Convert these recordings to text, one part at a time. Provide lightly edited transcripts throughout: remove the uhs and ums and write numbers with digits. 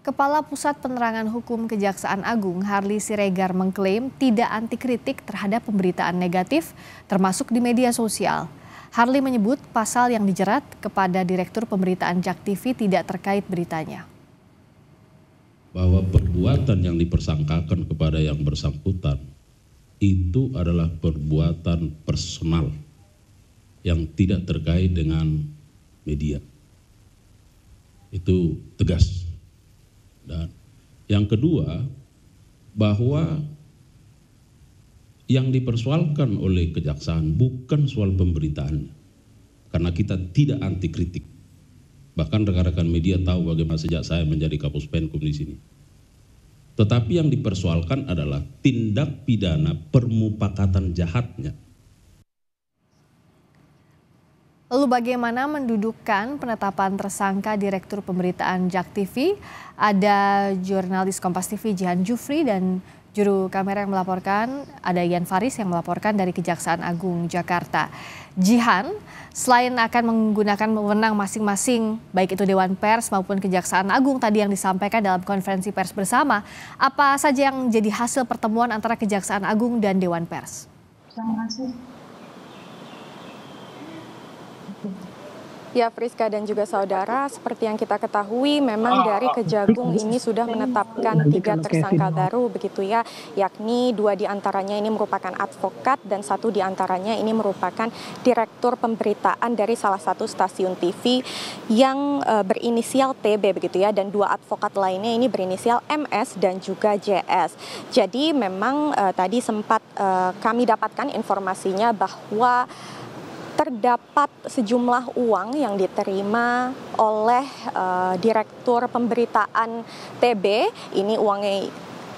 Kepala Pusat Penerangan Hukum Kejaksaan Agung Harly Siregar mengklaim tidak anti kritik terhadap pemberitaan negatif termasuk di media sosial. Harly menyebut pasal yang dijerat kepada Direktur Pemberitaan JAK TV tidak terkait beritanya. Bahwa perbuatan yang dipersangkakan kepada yang bersangkutan itu adalah perbuatan personal yang tidak terkait dengan media. Itu tegas. Dan yang kedua, bahwa yang dipersoalkan oleh kejaksaan bukan soal pemberitaan, karena kita tidak anti kritik. Bahkan rekan-rekan media tahu bagaimana sejak saya menjadi Kapus Penkum di sini. Tetapi yang dipersoalkan adalah tindak pidana permufakatan jahatnya. Lalu bagaimana mendudukan penetapan tersangka Direktur Pemberitaan JAK TV? Ada jurnalis Kompas TV Jihan Jufri dan juru kamera yang melaporkan, ada Ian Faris yang melaporkan dari Kejaksaan Agung Jakarta. Jihan, selain akan menggunakan wewenang masing-masing, baik itu Dewan Pers maupun Kejaksaan Agung tadi yang disampaikan dalam konferensi pers bersama, apa saja yang jadi hasil pertemuan antara Kejaksaan Agung dan Dewan Pers? Terima kasih. Ya, Friska dan juga saudara, seperti yang kita ketahui memang dari Kejagung ini sudah menetapkan 3 tersangka baru begitu ya, yakni 2 diantaranya ini merupakan advokat dan 1 diantaranya ini merupakan Direktur Pemberitaan dari salah satu stasiun TV yang berinisial TB begitu ya, dan 2 advokat lainnya ini berinisial MS dan juga JS. Jadi memang tadi sempat kami dapatkan informasinya bahwa terdapat sejumlah uang yang diterima oleh Direktur Pemberitaan TB. Ini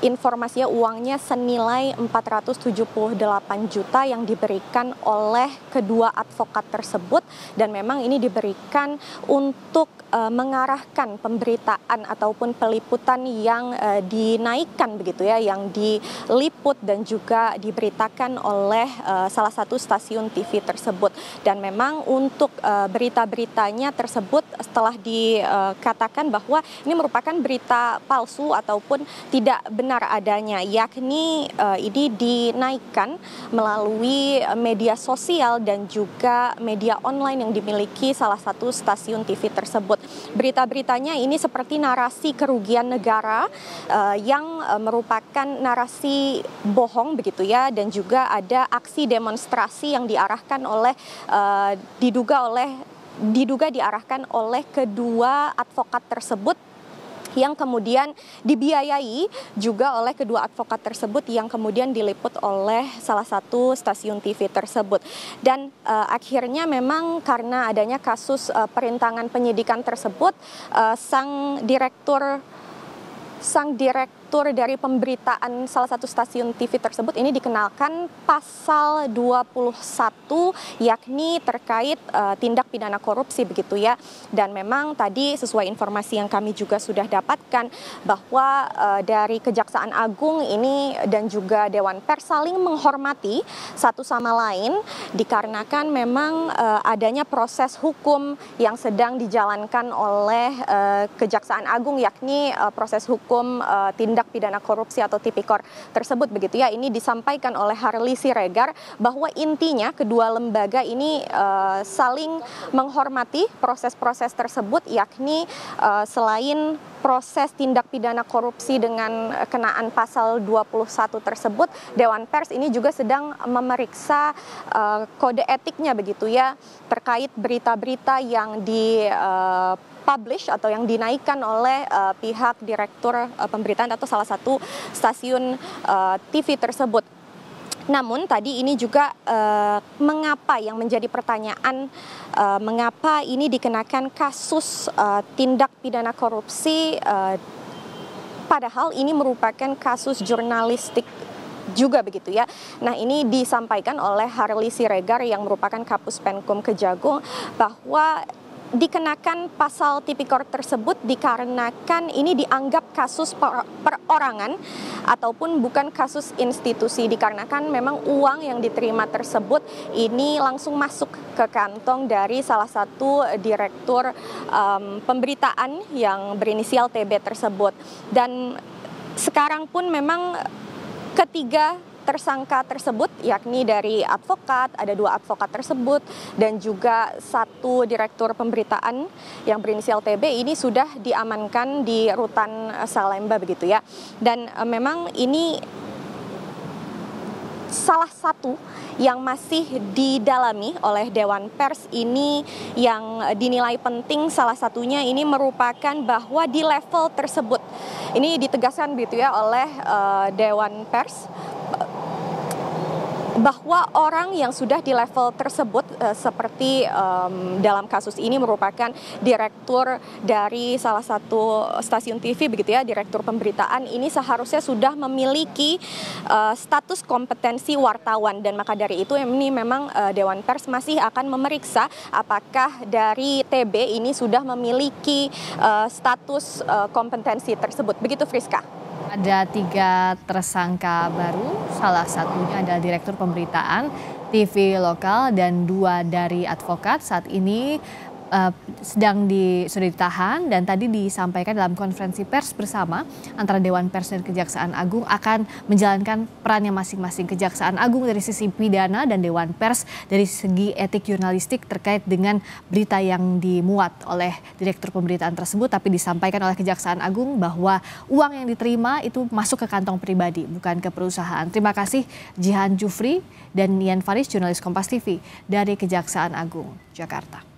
informasinya uangnya senilai 478 juta yang diberikan oleh kedua advokat tersebut, dan memang ini diberikan untuk mengarahkan pemberitaan ataupun peliputan yang dinaikkan begitu ya, yang diliput dan juga diberitakan oleh salah satu stasiun TV tersebut. Dan memang untuk berita-beritanya tersebut setelah dikatakan bahwa ini merupakan berita palsu ataupun tidak benar adanya, yakni ini dinaikkan melalui media sosial dan juga media online yang dimiliki salah satu stasiun TV tersebut. Berita-beritanya ini seperti narasi kerugian negara yang merupakan narasi bohong begitu ya, dan juga ada aksi demonstrasi yang diarahkan oleh diduga diarahkan oleh kedua advokat tersebut, yang kemudian dibiayai juga oleh kedua advokat tersebut yang kemudian diliput oleh salah satu stasiun TV tersebut. Dan akhirnya memang karena adanya kasus perintangan penyidikan tersebut, sang direktur dari pemberitaan salah satu stasiun TV tersebut ini dikenakan pasal 21, yakni terkait tindak pidana korupsi begitu ya. Dan memang tadi sesuai informasi yang kami juga sudah dapatkan bahwa dari Kejaksaan Agung ini dan juga Dewan Pers saling menghormati satu sama lain, dikarenakan memang adanya proses hukum yang sedang dijalankan oleh Kejaksaan Agung, yakni proses hukum tindak pidana korupsi atau tipikor tersebut begitu ya. Ini disampaikan oleh Harly Siregar bahwa intinya kedua lembaga ini saling menghormati proses-proses tersebut, yakni selain proses tindak pidana korupsi dengan kenaan pasal 21 tersebut, Dewan Pers ini juga sedang memeriksa kode etiknya begitu ya, terkait berita-berita yang publish atau yang dinaikkan oleh pihak Direktur Pemberitaan atau salah satu stasiun TV tersebut. Namun tadi ini juga mengapa yang menjadi pertanyaan, mengapa ini dikenakan kasus tindak pidana korupsi, padahal ini merupakan kasus jurnalistik juga begitu ya. Nah, ini disampaikan oleh Harly Siregar yang merupakan Kapus Penkum Kejagung bahwa dikenakan pasal tipikor tersebut dikarenakan ini dianggap kasus perorangan ataupun bukan kasus institusi, dikarenakan memang uang yang diterima tersebut ini langsung masuk ke kantong dari salah satu direktur pemberitaan yang berinisial TB tersebut. Dan sekarang pun memang ketiga tersangka tersebut, yakni dari advokat, ada 2 advokat tersebut, dan juga 1 direktur pemberitaan yang berinisial TB ini sudah diamankan di rutan Salemba begitu ya. Dan memang ini salah satu yang masih didalami oleh Dewan Pers ini yang dinilai penting, salah satunya ini merupakan bahwa di level tersebut, ini ditegaskan begitu ya oleh Dewan Pers, bahwa orang yang sudah di level tersebut seperti dalam kasus ini merupakan direktur dari salah satu stasiun TV begitu ya, direktur pemberitaan ini seharusnya sudah memiliki status kompetensi wartawan, dan maka dari itu ini memang Dewan Pers masih akan memeriksa apakah dari TB ini sudah memiliki status kompetensi tersebut. Begitu Friska. Ada 3 tersangka baru, salah satunya adalah direktur pemberitaan TV lokal dan 2 dari advokat. Saat ini sudah ditahan, dan tadi disampaikan dalam konferensi pers bersama antara Dewan Pers dan Kejaksaan Agung akan menjalankan perannya masing-masing. Kejaksaan Agung dari sisi pidana dan Dewan Pers dari segi etik jurnalistik terkait dengan berita yang dimuat oleh direktur pemberitaan tersebut. Tapi disampaikan oleh Kejaksaan Agung bahwa uang yang diterima itu masuk ke kantong pribadi, bukan ke perusahaan. Terima kasih Jihan Jufri dan Nian Faris, jurnalis Kompas TV dari Kejaksaan Agung, Jakarta.